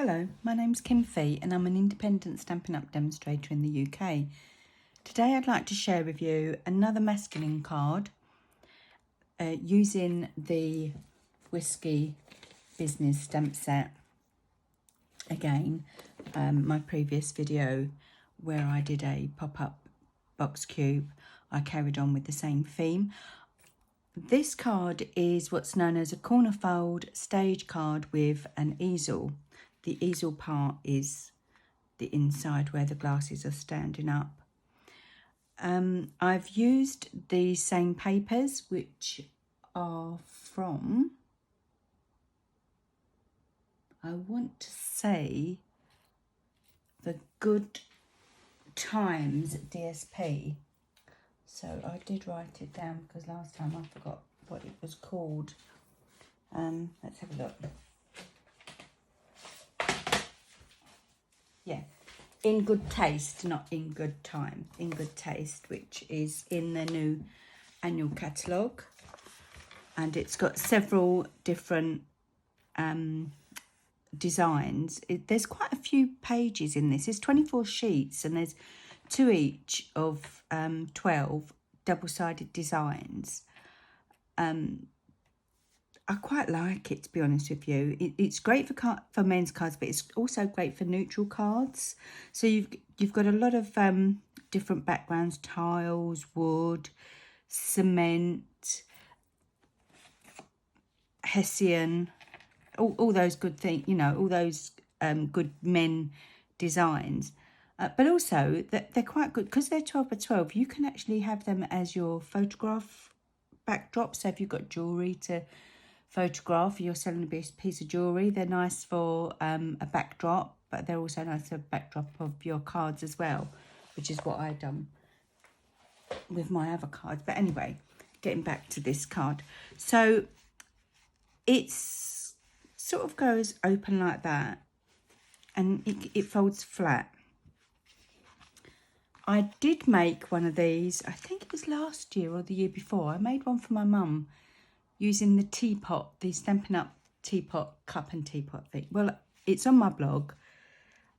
Hello, my name's Kim Fee and I'm an independent Stampin' Up demonstrator in the UK. Today I'd like to share with you another masculine card using the Whiskey Business stamp set. Again, my previous video where I did a pop-up box cube, I carried on with the same theme. This card is what's known as a corner fold stage card with an easel. The easel part is the inside where the glasses are standing up. I've used the same papers, which are from, I want to say, the Good Times DSP. So I did write it down because last time I forgot what it was called. Let's have a look. Yeah, In Good Taste, not In Good Time. In Good Taste, which is in the new annual catalogue. And it's got several different designs. There's quite a few pages in this. There's 24 sheets and there's 2 each of 12 double-sided designs. I quite like it, to be honest with you. It's great for men's cards, but it's also great for neutral cards. So you've got a lot of different backgrounds: tiles, wood, cement, Hessian, all those good things, you know, all those good men designs. But also they're quite good because they're 12 by 12. You can actually have them as your photograph backdrop. So if you've got jewellery to photograph, you're selling a piece of jewellery, they're nice for a backdrop, but they're also nice for a backdrop of your cards as well, which is what I've done with my other cards. But anyway, getting back to this card. So it's sort of goes open like that and it folds flat. I did make one of these, I think it was last year or the year before. I made one for my mum using the teapot, the Stampin' Up teapot, cup and teapot thing. Well, it's on my blog.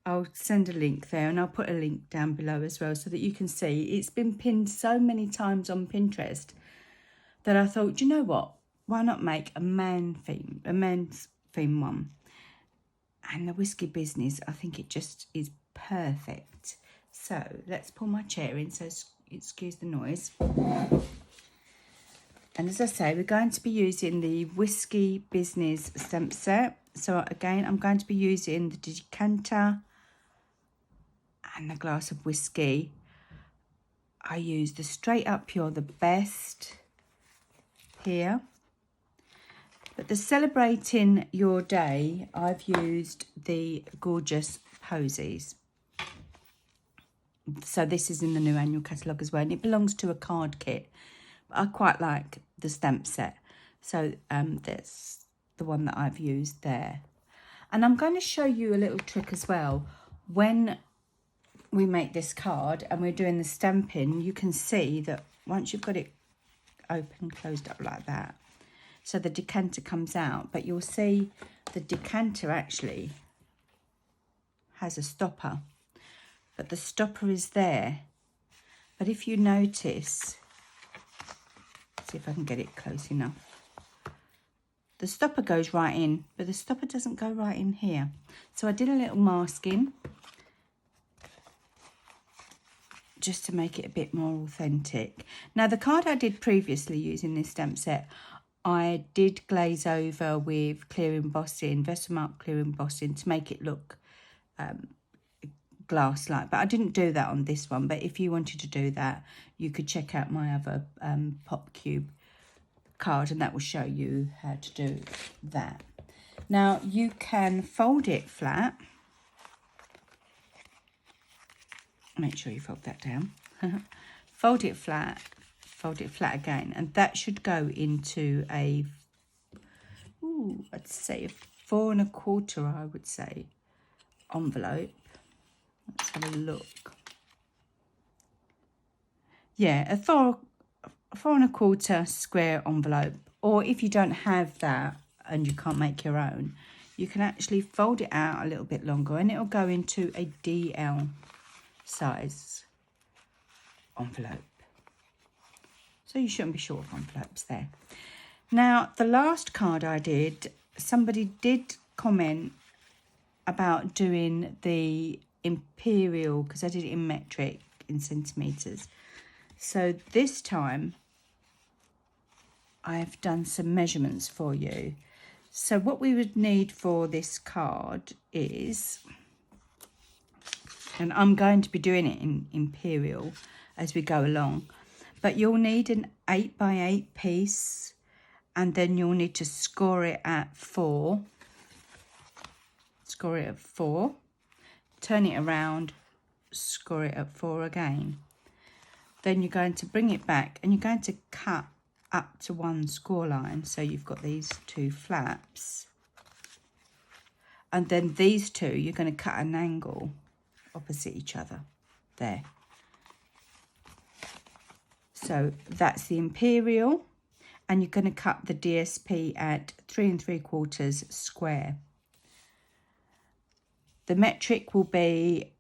I'll send a link there and I'll put a link down below as well so that you can see. It's been pinned so many times on Pinterest that I thought, you know what? Why not make a men's theme one? And the Whiskey Business, I think it just is perfect. So let's pull my chair in, so excuse the noise. And as I say, we're going to be using the Whiskey Business stamp set. So again, I'm going to be using the decanter and the glass of whiskey. I use the Straight Up Pure, the best here. But the Celebrating Your Day, I've used the Gorgeous Posies. So this is in the new annual catalogue as well, and it belongs to a card kit. I quite like the stamp set, so that's the one that I've used there. And I'm going to show you a little trick as well. When we make this card and we're doing the stamping, you can see that once you've got it open, closed up like that, so the decanter comes out, but you'll see the decanter actually has a stopper, but the stopper is there. But if you notice, see if I can get it close enough. The stopper goes right in, but the stopper doesn't go right in here. So I did a little masking just to make it a bit more authentic. Now the card I did previously using this stamp set, I did glaze over with clear embossing, Versamark clear embossing to make it look glass-like, but I didn't do that on this one. But if you wanted to do that, you could check out my other pop cube card and that will show you how to do that. Now you can fold it flat. Make sure you fold that down. Fold it flat again, and that should go into a, I'd say a 4 1/4, I would say, envelope. Let's have a look. Yeah, a 4 1/4 square envelope. Or if you don't have that and you can't make your own, you can actually fold it out a little bit longer and it'll go into a DL size envelope. So you shouldn't be short of envelopes there. Now, the last card I did, somebody did comment about doing the imperial, because I did it in metric, in centimetres. So this time, I've done some measurements for you. So what we would need for this card is, and I'm going to be doing it in imperial as we go along, but you'll need an 8x8 piece, and then you'll need to score it at 4. Score it at 4, turn it around, score it at 4 again. Then you're going to bring it back and you're going to cut up to one score line. So you've got these 2 flaps, and then these 2 you're going to cut an angle opposite each other there. So that's the imperial, and you're going to cut the DSP at 3 3/4 square. The metric will be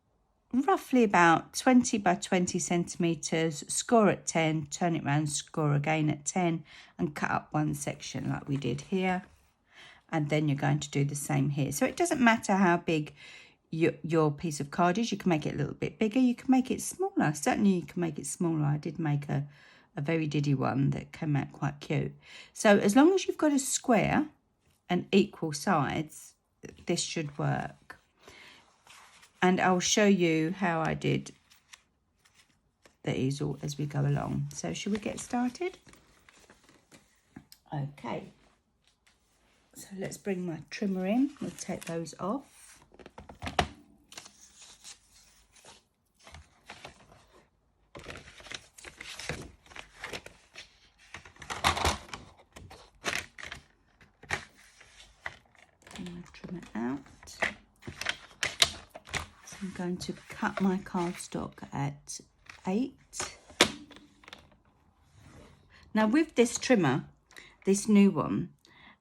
roughly about 20 by 20 centimetres, score at 10, turn it round, score again at 10, and cut up one section like we did here. And then you're going to do the same here. So it doesn't matter how big your piece of card is. You can make it a little bit bigger, you can make it smaller. Certainly you can make it smaller. I did make a very diddy one that came out quite cute. So as long as you've got a square and equal sides, this should work. And I'll show you how I did the easel as we go along. So should we get started? Okay. So let's bring my trimmer in. We'll take those off. Trim it out. I'm going to cut my cardstock at 8. Now with this trimmer, this new one,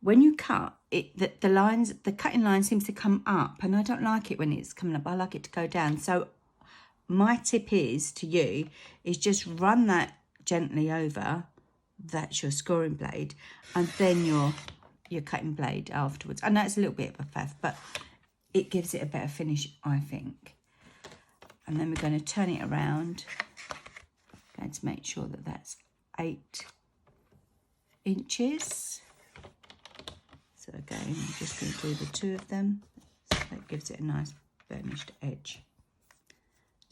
when you cut it, the lines, the cutting line seems to come up, and I don't like it when it's coming up. I like it to go down. So my tip is to you is just run that gently over. That's your scoring blade, and then your cutting blade afterwards. I know it's a little bit of a faff, but it gives it a better finish, I think. And then we're going to turn it around. Going to make sure that that's 8 inches. So again, I'm just going to do the 2 of them. So that gives it a nice burnished edge.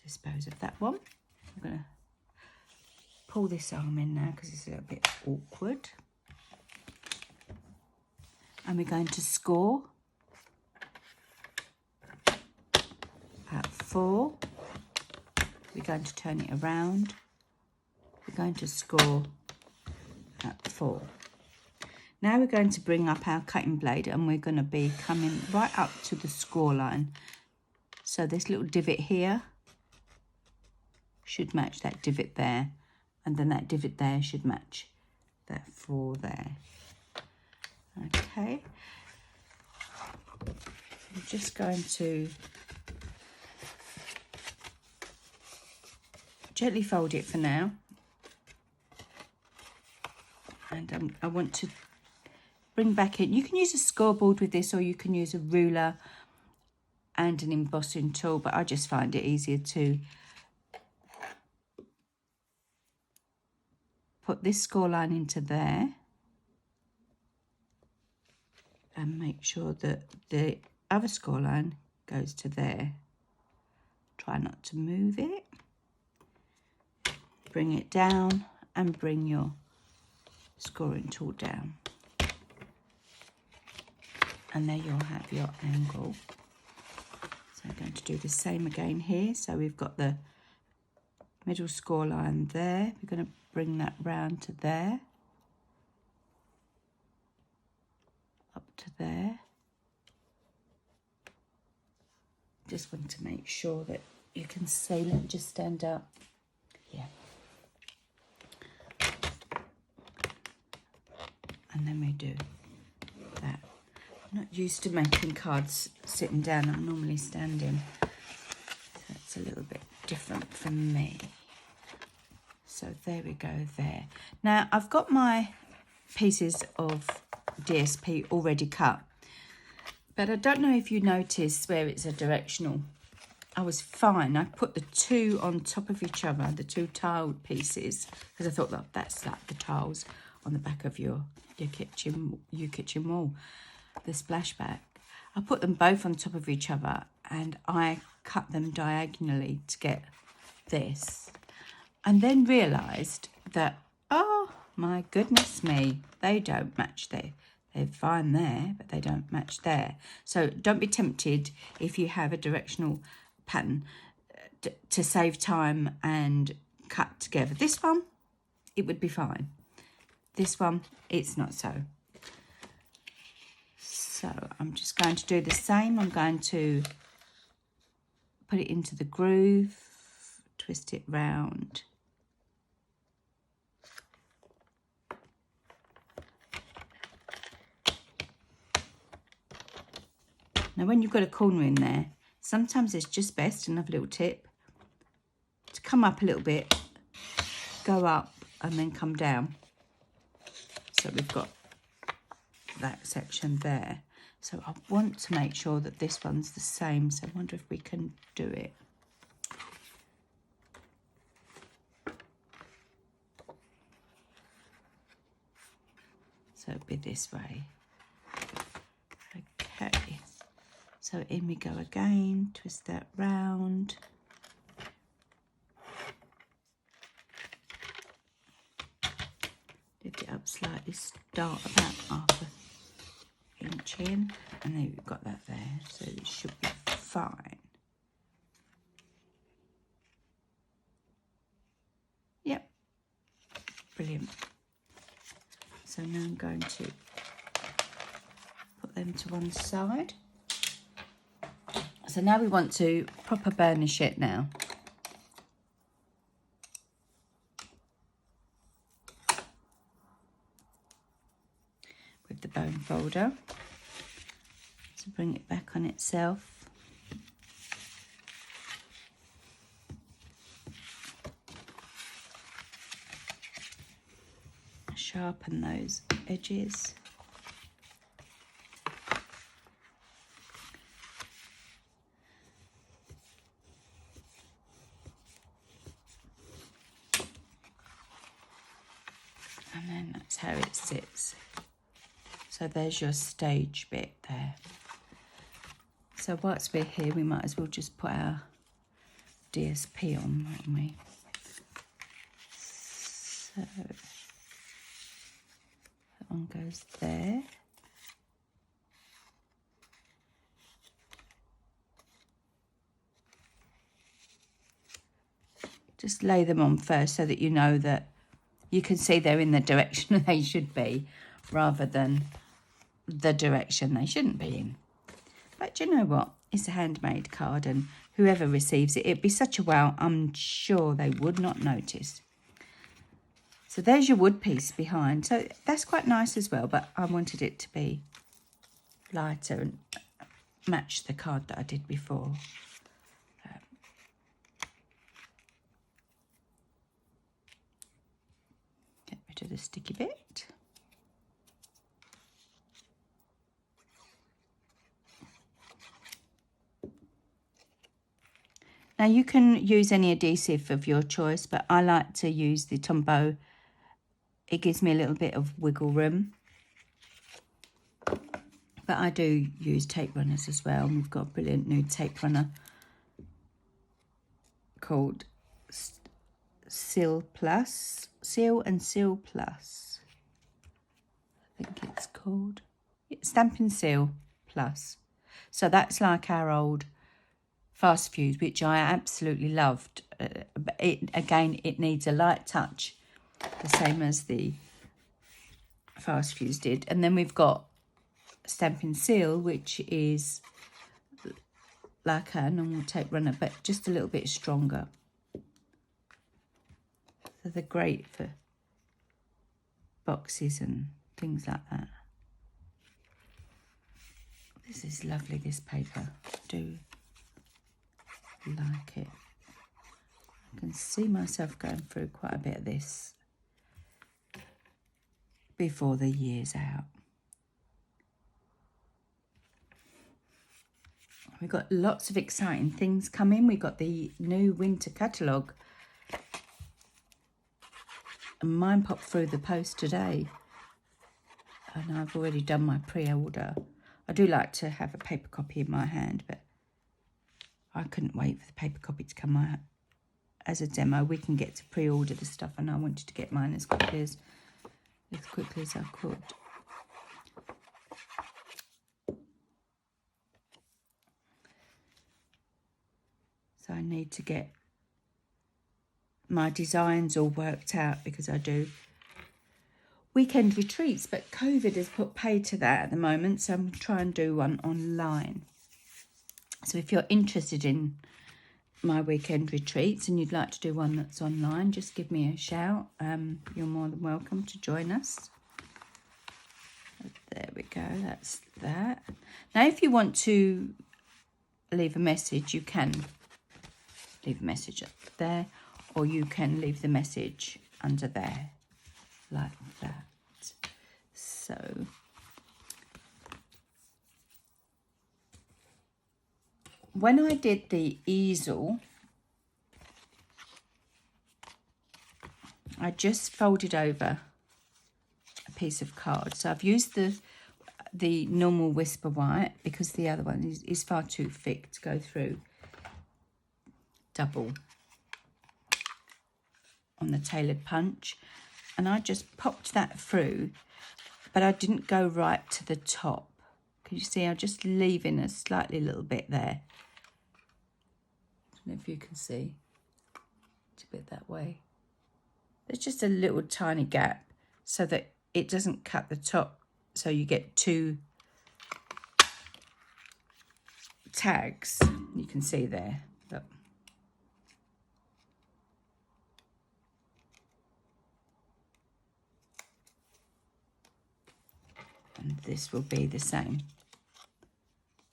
Dispose of that one. I'm going to pull this arm in now because it's a little bit awkward. And we're going to score at 4. We're going to turn it around. We're going to score at 4. Now we're going to bring up our cutting blade, and we're going to be coming right up to the score line. So this little divot here should match that divot there, and then that divot there should match that 4 there. Okay. I'm just going to gently fold it for now, and I want to bring back in. You can use a scoreboard with this, or you can use a ruler and an embossing tool, but I just find it easier to put this score line into there and make sure that the other score line goes to there. Try not to move it. Bring it down and bring your scoring tool down. And there you'll have your angle. So I'm going to do the same again here. So we've got the middle score line there. We're going to bring that round to there. Up to there. Just want to make sure that you can see. Let me just stand up. Yeah. And then we do that. I'm not used to making cards sitting down. I'm normally standing. So it's a little bit different from me. So there we go there. Now I've got my pieces of DSP already cut. But I don't know if you noticed where it's a directional. I was fine. I put the two on top of each other, the two tiled pieces, because I thought that that's like the tiles on the back of your kitchen wall, the splashback. I put them both on top of each other and I cut them diagonally to get this. And then realised that, oh my goodness me, they don't match there. They're fine there, but they don't match there. So don't be tempted if you have a directional pattern to save time and cut together. This one, it would be fine. This one, it's not so. So I'm just going to do the same. I'm going to put it into the groove, twist it round. Now when you've got a corner in there, sometimes it's just best, another little tip, to come up a little bit, go up and then come down. So we've got that section there. So I want to make sure that this one's the same. So I wonder if we can do it. So it'll be this way. Okay. So in we go again, twist that round. Lift it up slightly, start about half an inch in, and then we've got that there, so it should be fine. Yep, brilliant. So now I'm going to put them to one side. So now we want to proper burnish it now. With the bone folder. So bring it back on itself. Sharpen those edges. And then that's how it sits. So there's your stage bit there. So whilst we're here, we might as well just put our DSP on, mightn't we? So that one goes there. Just lay them on first so that you know that you can see they're in the direction they should be, rather than the direction they shouldn't be in. But do you know what? It's a handmade card, and whoever receives it, it'd be such a wow, I'm sure they would not notice. So there's your wood piece behind. So that's quite nice as well, but I wanted it to be lighter and match the card that I did before. Get rid of the sticky bit. Now you can use any adhesive of your choice, but I like to use the Tombow. It gives me a little bit of wiggle room. But I do use tape runners as well. And we've got a brilliant new tape runner called Seal Plus. Seal and Seal Plus. I think it's called. Stampin' Seal Plus. So that's like our old Fast Fuse, which I absolutely loved. It needs a light touch, the same as the Fast Fuse did. And then we've got Stampin' Seal, which is like a normal tape runner, but just a little bit stronger. So they're great for boxes and things like that. This is lovely, this paper. I do like it. I can see myself going through quite a bit of this before the year's out. We've got lots of exciting things coming. We've got the new winter catalogue. And mine popped through the post today. And I've already done my pre-order. I do like to have a paper copy in my hand, but I couldn't wait for the paper copy to come out as a demo. We can get to pre-order the stuff, and I wanted to get mine as quickly as I could. So I need to get my designs all worked out, because I do weekend retreats, but COVID has put paid to that at the moment, so I'm trying to do one online. So if you're interested in my weekend retreats and you'd like to do one that's online, just give me a shout. You're more than welcome to join us. There we go, that's that. Now if you want to leave a message, you can leave a message up there, or you can leave the message under there, like that. So when I did the easel, I just folded over a piece of card. So I've used the normal Whisper White, because the other one is far too thick to go through double on the tailored punch, and I just popped that through, but I didn't go right to the top. Can you see I'm just leaving a slightly little bit there? I don't know if you can see. It's a bit that way. There's just a little tiny gap so that it doesn't cut the top, so you get two tags. You can see there. Look. And this will be the same.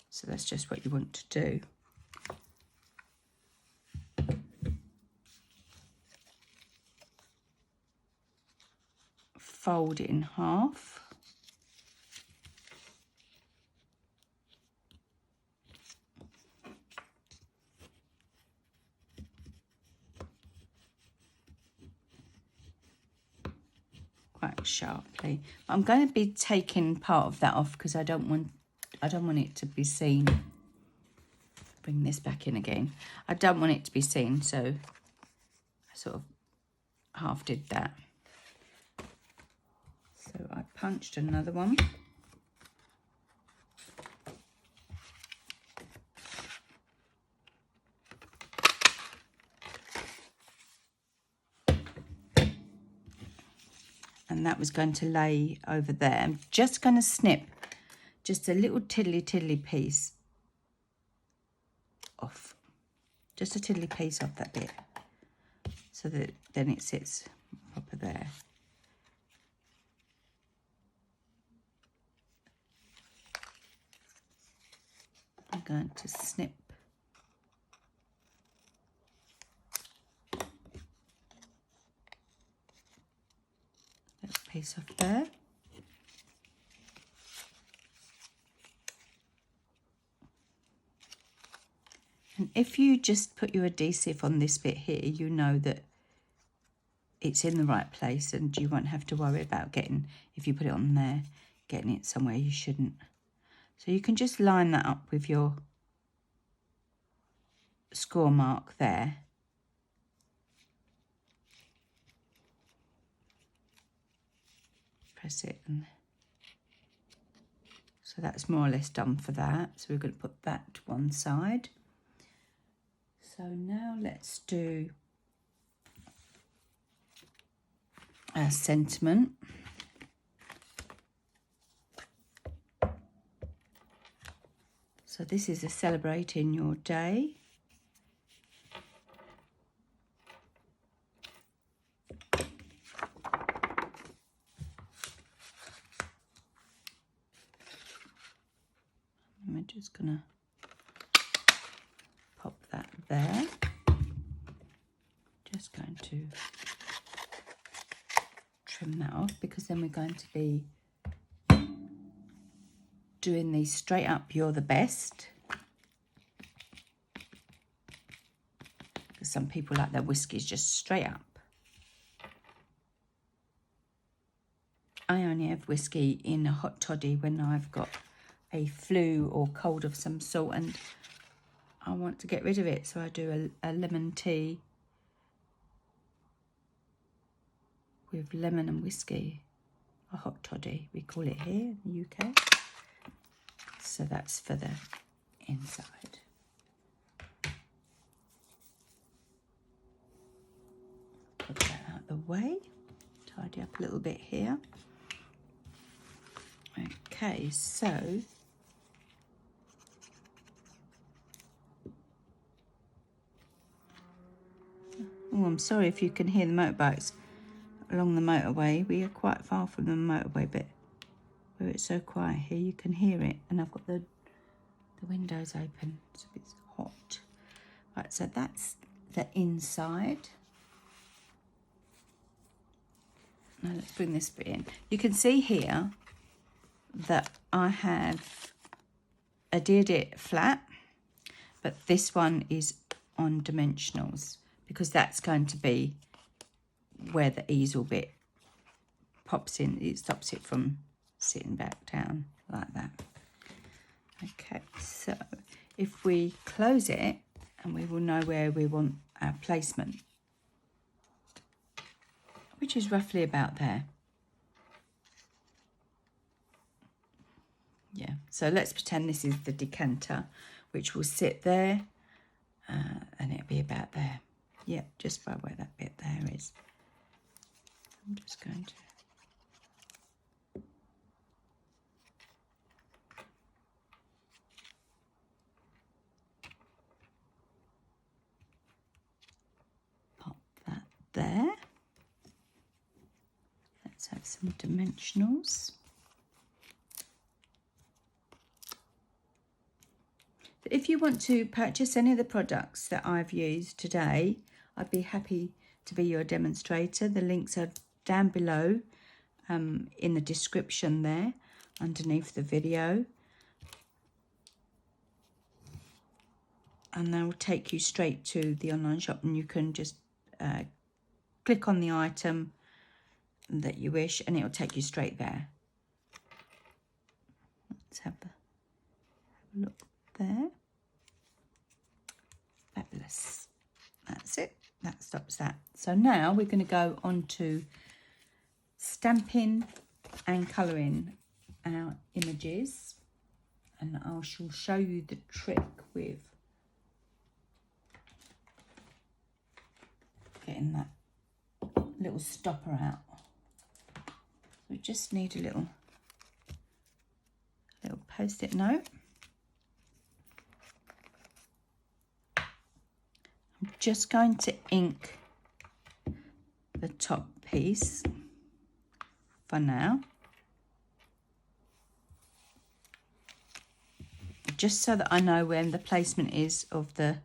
So that's just what you want to do. Fold it in half. Quite sharply. I'm going to be taking part of that off because I don't want it to be seen. Bring this back in again. I don't want it to be seen, so I sort of half did that. So I punched another one. And that was going to lay over there. I'm just going to snip just a little tiddly piece off. Just a tiddly piece off that bit, so that then it sits proper there. I'm going to snip that piece off there. And if you just put your adhesive on this bit here, you know that it's in the right place, and you won't have to worry about if you put it on there, getting it somewhere you shouldn't. So you can just line that up with your score mark there. Press it, and so that's more or less done for that. So we're going to put that to one side. So now let's do our sentiment. So this is a celebrating your day. Just gonna pop that there. Just going to trim that off because then we're going to be doing these straight up You're the Best. Because some people like their whiskies just straight up. I only have whiskey in a hot toddy when I've got a flu or cold of some sort and I want to get rid of it. So I do a lemon tea with lemon and whiskey, a hot toddy, we call it here in the UK. So that's for the inside. Put that out of the way, tidy up a little bit here. Okay, so oh, I'm sorry if you can hear the motorbikes along the motorway. We are quite far from the motorway, but where it's so quiet here, you can hear it. And I've got the windows open, so it's hot. Right, so that's the inside. Now let's bring this bit in. You can see here that I have adhered it flat, but this one is on dimensionals because that's going to be where the easel bit pops in. It stops it from sitting back down like that. Okay, so if we close it, and we will know where we want our placement, which is roughly about there. Yeah, so let's pretend this is the decanter, which will sit there, and it'll be about there. Yeah, just by where that bit there is. I'm just going to pop that there. Let's have some dimensionals. If you want to purchase any of the products that I've used today, I'd be happy to be your demonstrator. The links are down below in the description there, underneath the video. And they'll take you straight to the online shop, and you can just click on the item that you wish and it'll take you straight there. Let's have a look there. Fabulous. That's it. That stops that. So now we're going to go on to stamping and colouring our images, and I shall show you the trick with getting that little stopper out. We just need a little post-it note. I'm just going to ink the top piece for now, just so that I know where the placement is of the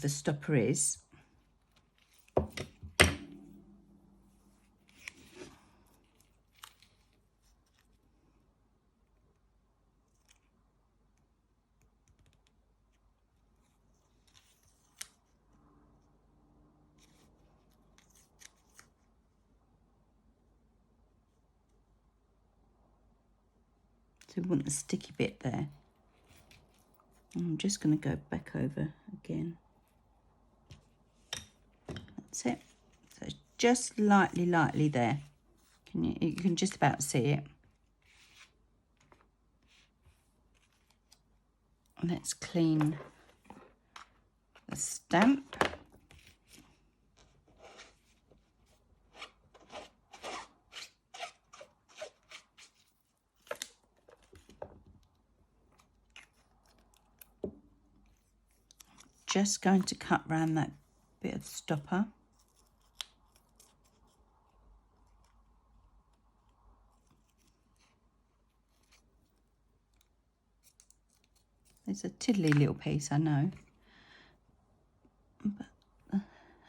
stopper is. So we want the sticky bit there. I'm just going to go back over again. That's it. So it's just lightly there. You can just about see it. Let's clean the stamp. Just going to cut around that bit of stopper. It's a tiddly little piece, I know. But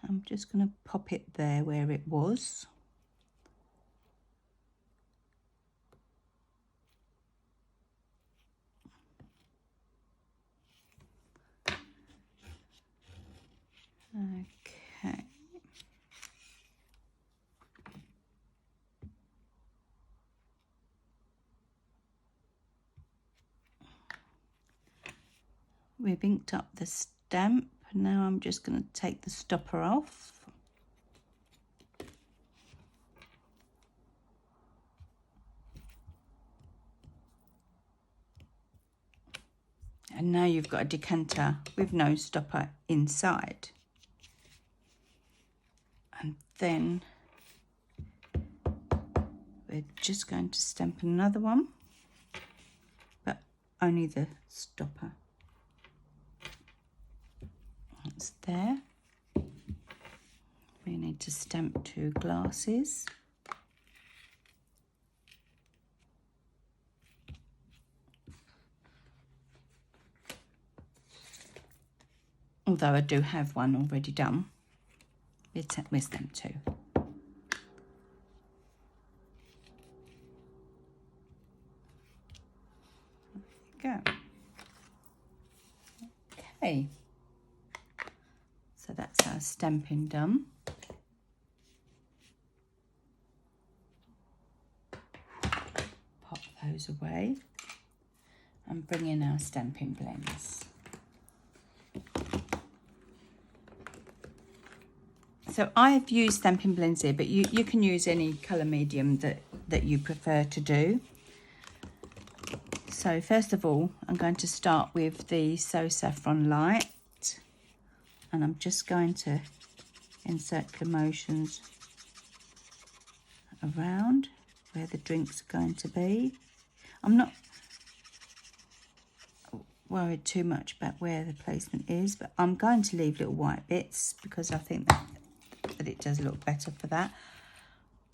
I'm just going to pop it there where it was. Okay. We've inked up the stamp. Now I'm just going to take the stopper off. And now you've got a decanter with no stopper inside. And then we're just going to stamp another one, but only the stopper. That's there. We need to stamp 2 glasses. Although I do have one already done. We'll stamp 2. There we go. Okay. So that's our stamping done. Pop those away and bring in our stamping blends. So I've used stamping blends here, but you can use any colour medium that you prefer to do. So first of all, I'm going to start with the So Saffron Light, and I'm just going to, in circular motions, around where the drinks are going to be. I'm not worried too much about where the placement is, but I'm going to leave little white bits because I think that it does look better for that.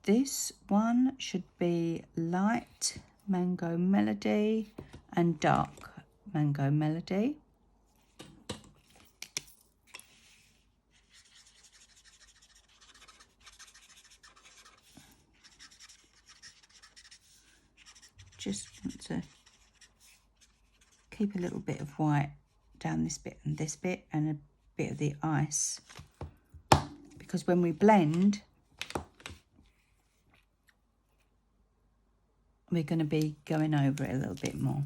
This one should be light Mango Melody and dark Mango Melody. Just want to keep a little bit of white down this bit and this bit, and a bit of the ice, because when we blend we're going to be going over it a little bit more.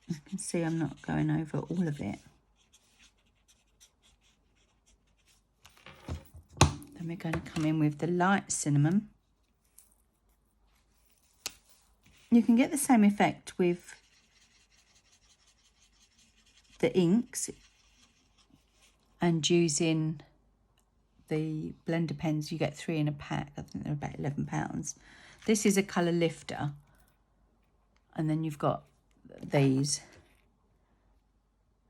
You can see I'm not going over all of it. Then we're going to come in with the light cinnamon. You can get the same effect with the inks and using the blender pens. You get 3 in a pack. I think they're about £11. This is a colour lifter, and then you've got these,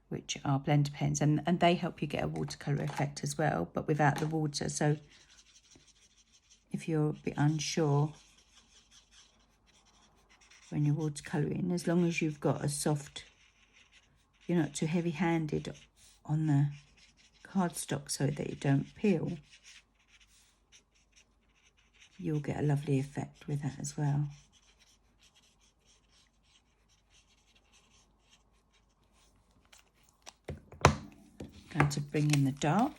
which are blender pens, and they help you get a watercolour effect as well, but without the water. So if you're a bit unsure when you're watercolouring, as long as you've got a soft, you're not too heavy-handed on the cardstock so that you don't peel, you'll get a lovely effect with that as well. Going to bring in the dark.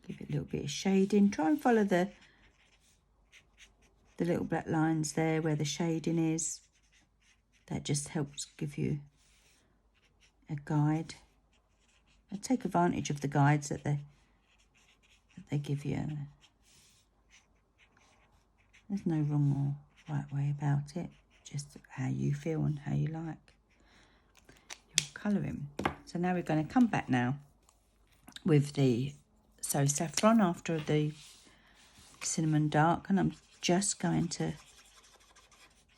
Give it a little bit of shading. Try and follow the little black lines there where the shading is. That just helps give you a guide. And take advantage of the guides that they give you. There's no wrong or right way about it. Just how you feel and how you like your colouring. So now we're going to come back now with the saffron after the cinnamon dark, and I'm just going to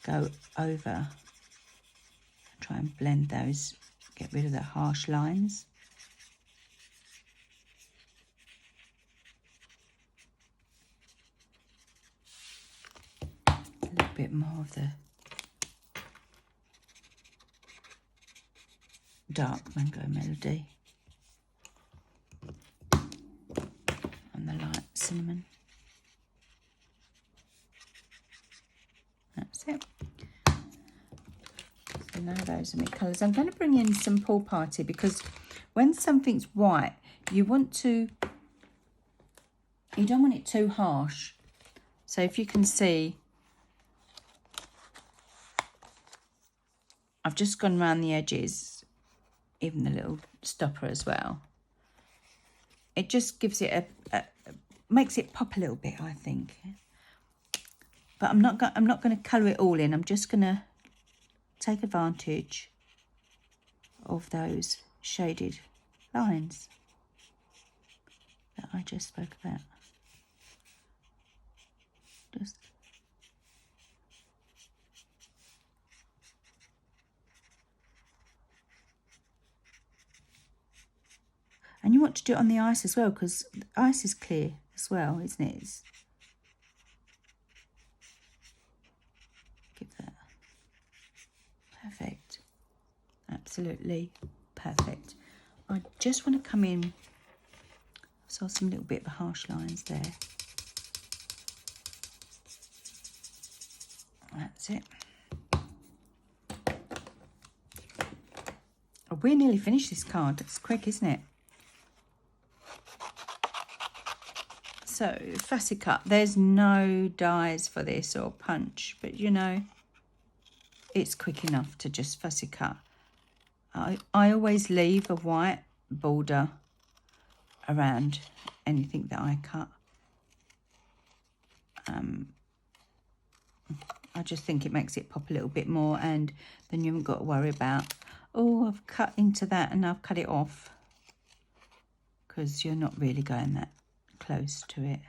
go over, try and blend those, get rid of the harsh lines. A little bit more of the dark mango melody and the light cinnamon. That's it. So now those are my colours. I'm going to bring in some Pool Party because when something's white, you don't want it too harsh. So if you can see, I've just gone around the edges, even the little stopper as well. It just gives it makes it pop a little bit, I think. But I'm not going to colour it all in. I'm just going to take advantage of those shaded lines that I just spoke about. And you want to do it on the ice as well, because the ice is clear as well, isn't it? Give that. Perfect. Absolutely perfect. I just want to come in. Saw some little bit of harsh lines there. That's it. Oh, we're nearly finished this card. It's quick, isn't it? So, fussy cut. There's no dies for this or punch, but you know, it's quick enough to just fussy cut. I always leave a white border around anything that I cut. I just think it makes it pop a little bit more, and then you haven't got to worry about, oh, I've cut into that and I've cut it off, because you're not really going that close to it.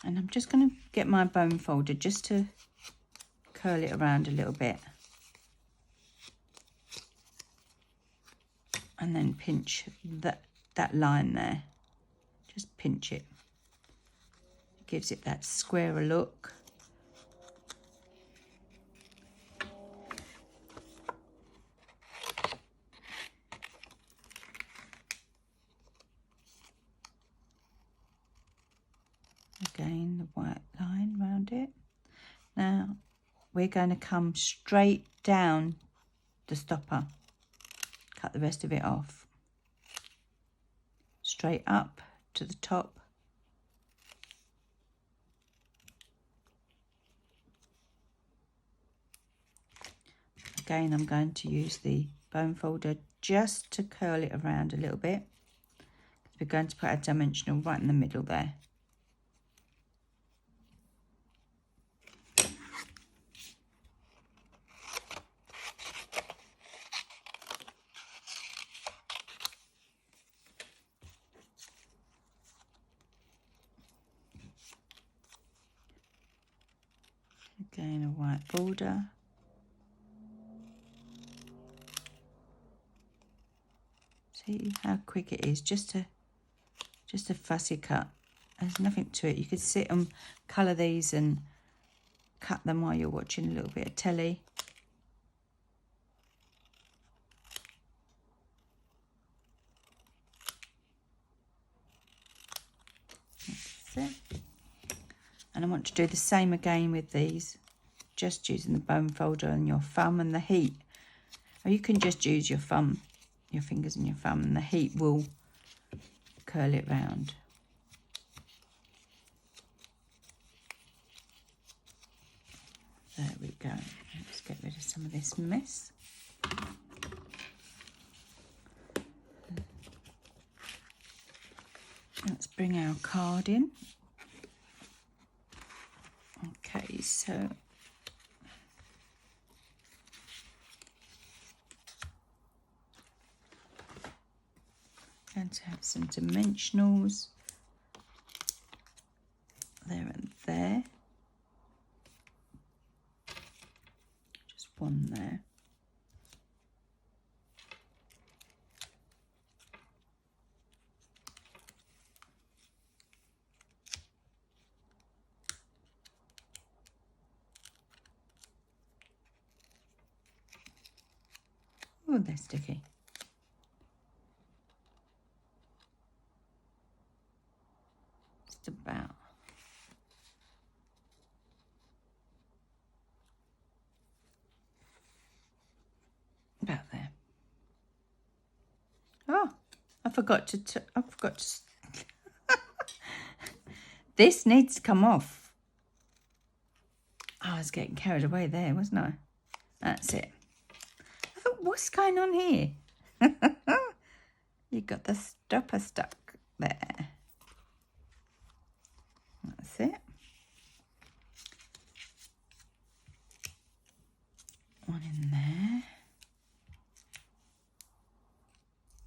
And I'm just going to get my bone folder just to curl it around a little bit. And then pinch that line there. Just pinch it. It gives it that squarer look. Again, the white line around it. Now we're going to come straight down the stopper. Cut the rest of it off. Straight up to the top. Again, I'm going to use the bone folder just to curl it around a little bit. We're going to put a dimensional right in the middle there. Again, a white border. See how quick it is, just a fussy cut. There's nothing to it. You could sit and colour these and cut them while you're watching a little bit of telly. That's it. And I want to do the same again with these, just using the bone folder and your thumb and the heat. Or you can just use your thumb, your fingers and your thumb, and the heat will curl it round. There we go. Let's get rid of some of this mess. Let's bring our card in. Okay, so going to have some dimensionals there and there. Just one there. Oh, they're sticky. Just about. About there. Oh, I forgot to this needs to come off. I was getting carried away there, wasn't I? That's it. I thought, what's going on here? You got the stopper stuck there. That's it. One in there.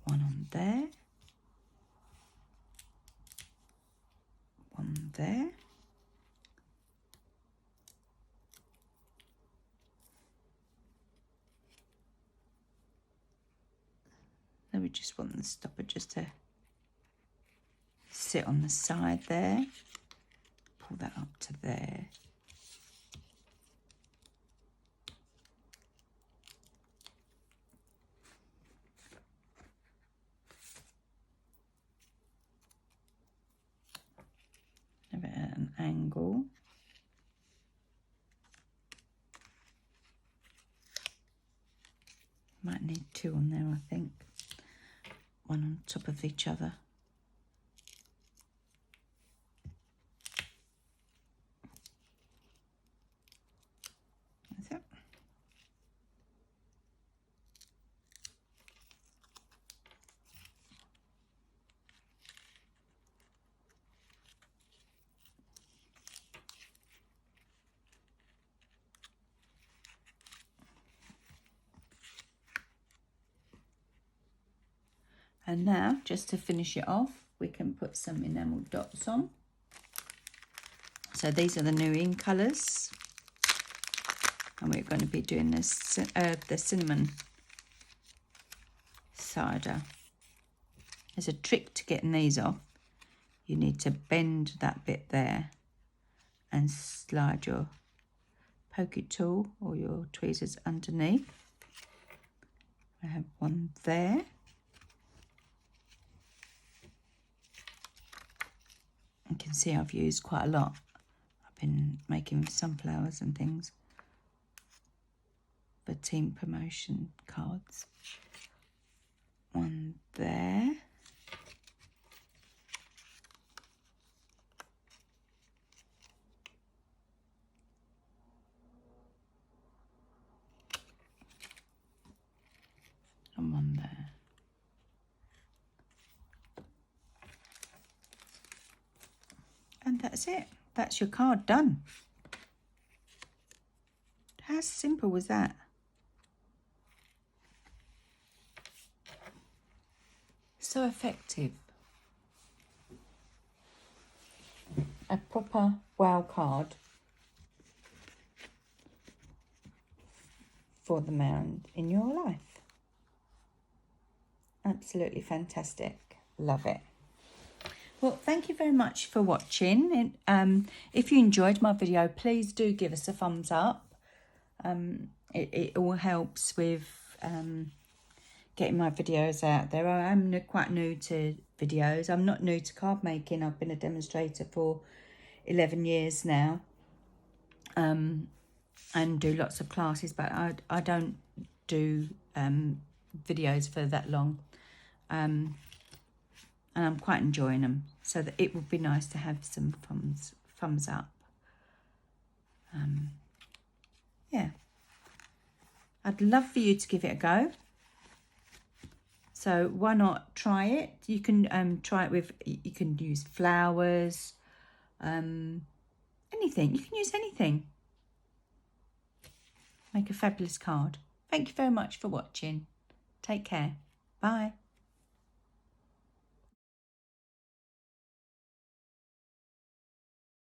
One on there. One there. Then we just want the stopper just to sit on the side there. Pull that up to there. Have it at an angle. Might need two on there, I think. One on top of each other. That's it. And now, just to finish it off, we can put some enamel dots on. So these are the new in colours. And we're going to be doing this, the cinnamon cider. There's a trick to getting these off. You need to bend that bit there and slide your pokey tool or your tweezers underneath. I have one there. You can see I've used quite a lot. I've been making sunflowers and things for team promotion cards. One there. And one there. And that's it. That's your card done. How simple was that? So effective. A proper wow card for the man in your life. Absolutely fantastic. Love it. Well, thank you very much for watching. If you enjoyed my video, please do give us a thumbs up. It all helps with getting my videos out there. I am quite new to videos. I'm not new to card making. I've been a demonstrator for 11 years now, and do lots of classes, but I don't do videos for that long. And I'm quite enjoying them, so that it would be nice to have some thumbs up. I'd love for you to give it a go. So why not try it? You can try it with, you can use flowers, anything. You can use anything. Make a fabulous card. Thank you very much for watching. Take care. Bye.